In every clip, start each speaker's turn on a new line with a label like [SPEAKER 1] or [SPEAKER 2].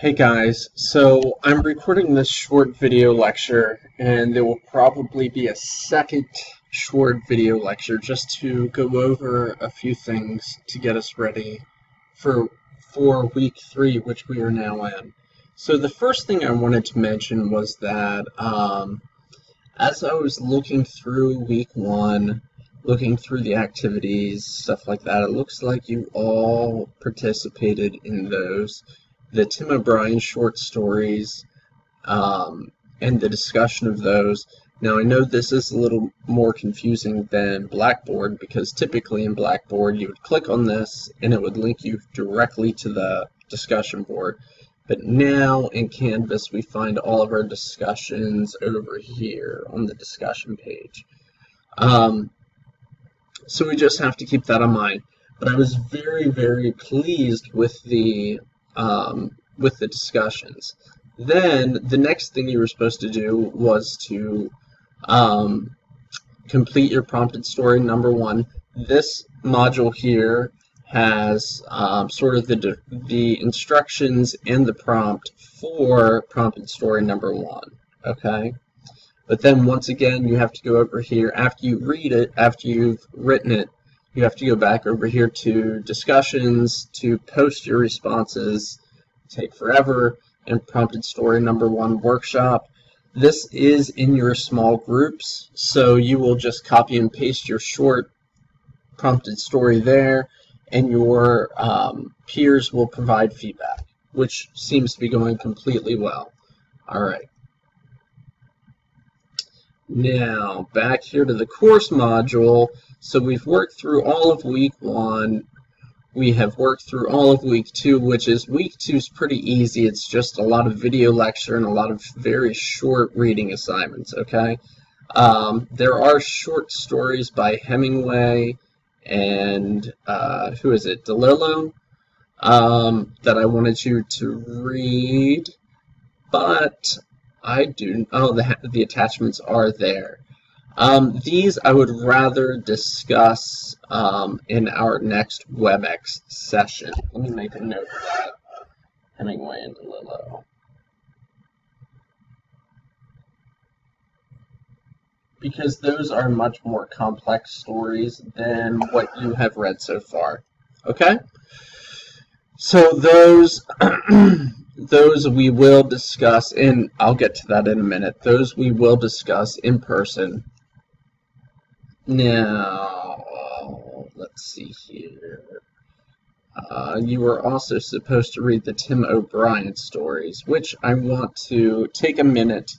[SPEAKER 1] Hey guys, so I'm recording this short video lecture, and there will probably be a second short video lecture just to go over a few things to get us ready for week 3, which we are now in. So the first thing I wanted to mention was that as I was looking through week 1, looking through the activities, stuff like that, it looks like you all participated in those. The Tim O'Brien short stories, and the discussion of those. Now, I know this is a little more confusing than Blackboard, because typically in Blackboard you would click on this and it would link you directly to the discussion board. But now in Canvas we find all of our discussions over here on the discussion page. So we just have to keep that in mind. But I was very, very pleased with the discussions. Then the next thing you were supposed to do was to complete your prompted story number 1. This module here has sort of the instructions and the prompt for prompted story number 1. Okay? But then once again you have to go over here after you read it, after you've written it, you have to go back over here to discussions to post your responses, take forever, and prompted story number 1 workshop. This is in your small groups, so you will just copy and paste your short prompted story there, and your peers will provide feedback, which seems to be going completely well. Alright. Now, back here to the course module. So we've worked through all of week 1. We have worked through all of week 2, which is week 2 is pretty easy. It's just a lot of video lecture and a lot of very short reading assignments, okay? There are short stories by Hemingway and, who is it, DeLillo, that I wanted you to read, but I do, the attachments are there. These I would rather discuss in our next WebEx session. Let me make a note of that. Hemingway and DeLillo. Because those are much more complex stories than what you have read so far. Okay? So those those we will discuss, and I'll get to that in a minute. Those we will discuss in person. Now, let's see here. You were also supposed to read the Tim O'Brien stories, which I want to take a minute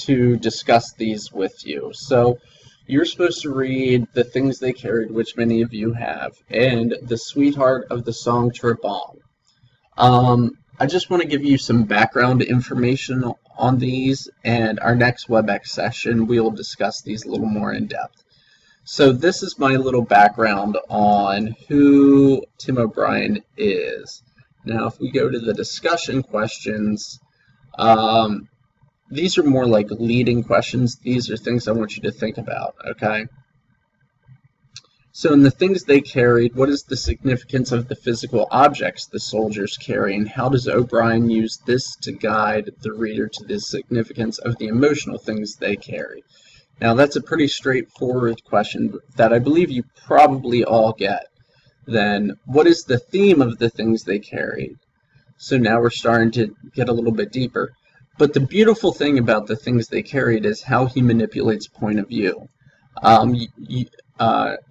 [SPEAKER 1] to discuss these with you. So, you're supposed to read The Things They Carried, which many of you have, and The Sweetheart of the Song Trebong. I just want to give you some background information on these, and our next WebEx session we will discuss these a little more in depth. So this is my little background on who Tim O'Brien is. Now if we go to the discussion questions, these are more like leading questions. These are things I want you to think about, okay? So in The Things They Carried, what is the significance of the physical objects the soldiers carry, and how does O'Brien use this to guide the reader to the significance of the emotional things they carry? Now that's a pretty straightforward question that I believe you probably all get. Then, what is the theme of the things they carried? So now we're starting to get a little bit deeper. But the beautiful thing about The Things They Carried is how he manipulates point of view.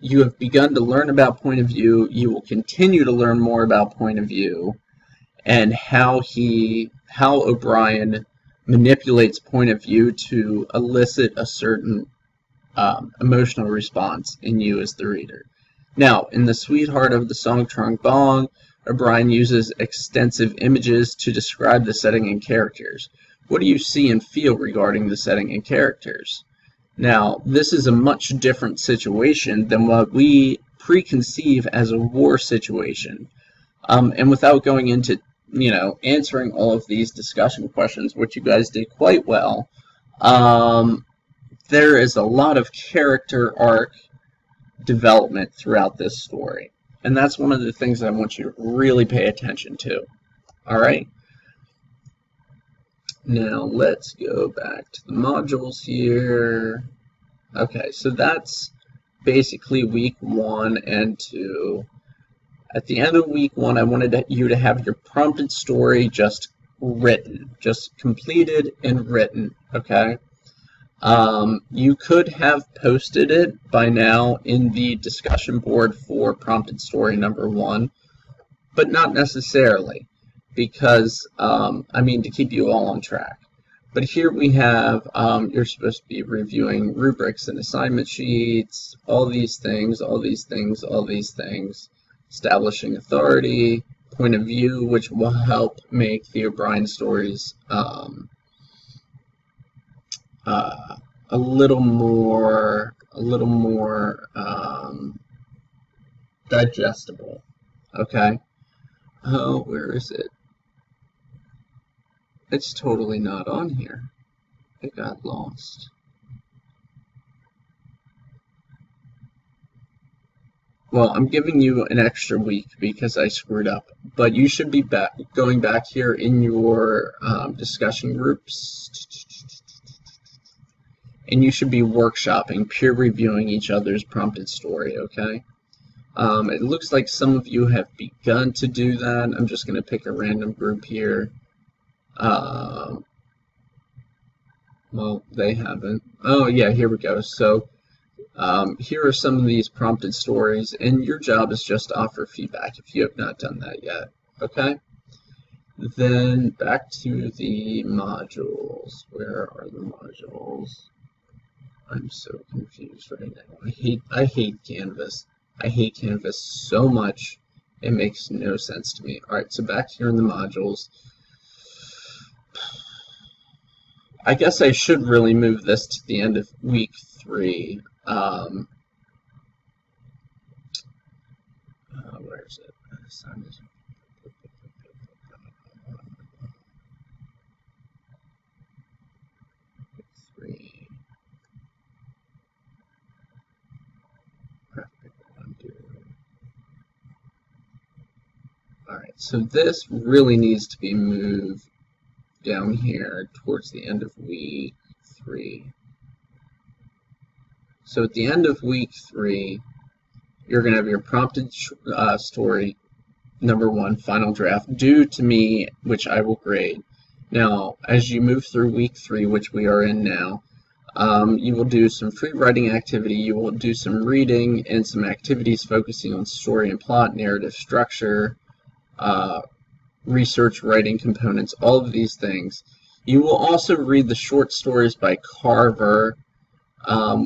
[SPEAKER 1] You have begun to learn about point of view. You will continue to learn more about point of view, and how O'Brien manipulates point of view to elicit a certain emotional response in you as the reader. Now, in The Sweetheart of the Song Trebong, O'Brien uses extensive images to describe the setting and characters. What do you see and feel regarding the setting and characters? Now, this is a much different situation than what we preconceive as a war situation. And without going into, answering all of these discussion questions, which you guys did quite well, there is a lot of character arc development throughout this story. And that's one of the things I want you to really pay attention to. All right? Now let's go back to the modules here. Okay, so that's basically week 1 and 2. At the end of week 1, I wanted you to have your prompted story just written, just completed and written, okay? You could have posted it by now in the discussion board for prompted story number 1, but not necessarily, because, I mean, to keep you all on track. But here we have, you're supposed to be reviewing rubrics and assignment sheets, all these things, all these things, all these things, establishing authority, point of view, which will help make the O'Brien stories a little more digestible. Okay. Oh, where is it? It's totally not on here. It got lost. Well, I'm giving you an extra week because I screwed up, but you should be going back here in your discussion groups, and you should be workshopping, peer reviewing each other's prompted story, okay? It looks like some of you have begun to do that. I'm just going to pick a random group here. Well, they haven't. Oh, yeah, here we go. So, here are some of these prompted stories, and your job is just to offer feedback if you have not done that yet, okay? Then back to the modules. Where are the modules? I'm so confused right now. I hate Canvas. I hate Canvas so much. It makes no sense to me. Alright, so back here in the modules. I guess I should really move this to the end of week 3. Where is it? Alright, so this really needs to be moved down here towards the end of week 3. So at the end of week 3, you're going to have your prompted story number 1, final draft, due to me, which I will grade. Now, as you move through week 3, which we are in now, you will do some free writing activity, you will do some reading, and some activities focusing on story and plot, narrative structure, research writing components, all of these things. You will also read the short stories by Carver,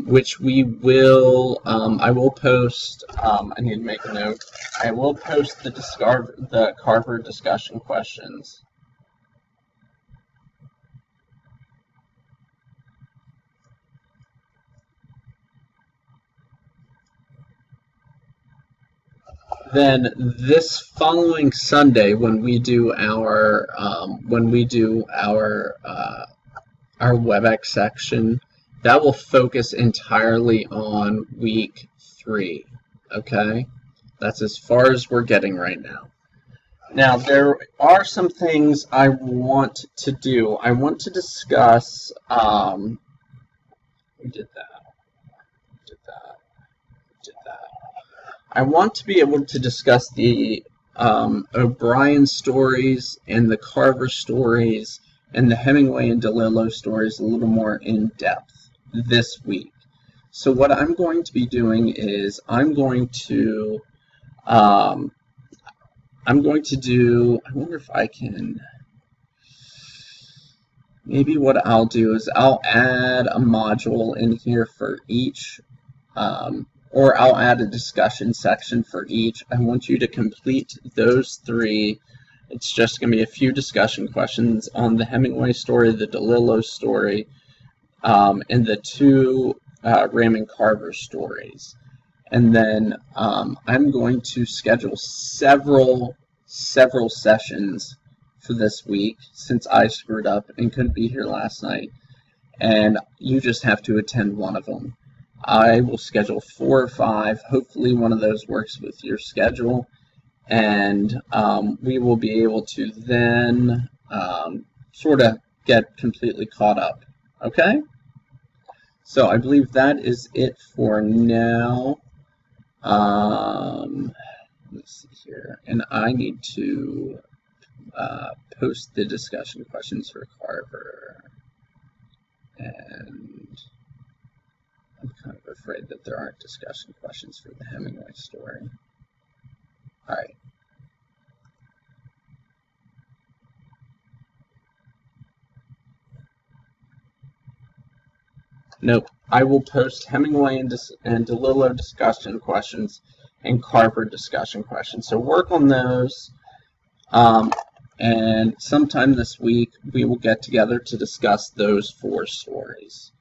[SPEAKER 1] which we will, I will post, I need to make a note, I will post the Carver discussion questions. Then this following Sunday, when we do our WebEx section, that will focus entirely on week 3. Okay, that's as far as we're getting right now. Now there are some things I want to do. I want to discuss. We did that. I want to be able to discuss the O'Brien stories and the Carver stories and the Hemingway and DeLillo stories a little more in depth this week. So what I'm going to be doing is I'm going to do, I wonder if I can, maybe what I'll do is I'll add a module in here for each, or I'll add a discussion section for each. I want you to complete those 3. It's just going to be a few discussion questions on the Hemingway story, the DeLillo story, and the 2 Raymond Carver stories. And then I'm going to schedule several sessions for this week, since I screwed up and couldn't be here last night. And you just have to attend one of them. I will schedule 4 or 5. Hopefully one of those works with your schedule. And we will be able to then sort of get completely caught up. Okay? So I believe that is it for now. Let's see here. And I need to post the discussion questions for Carver. And I'm kind of afraid that there aren't discussion questions for the Hemingway story. All right. Nope. I will post Hemingway and DeLillo discussion questions and Carver discussion questions. So work on those. And sometime this week, we will get together to discuss those 4 stories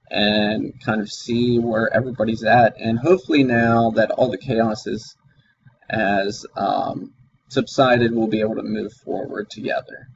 [SPEAKER 1] and kind of see where everybody's at. And hopefully now that all the chaos has subsided, we'll be able to move forward together.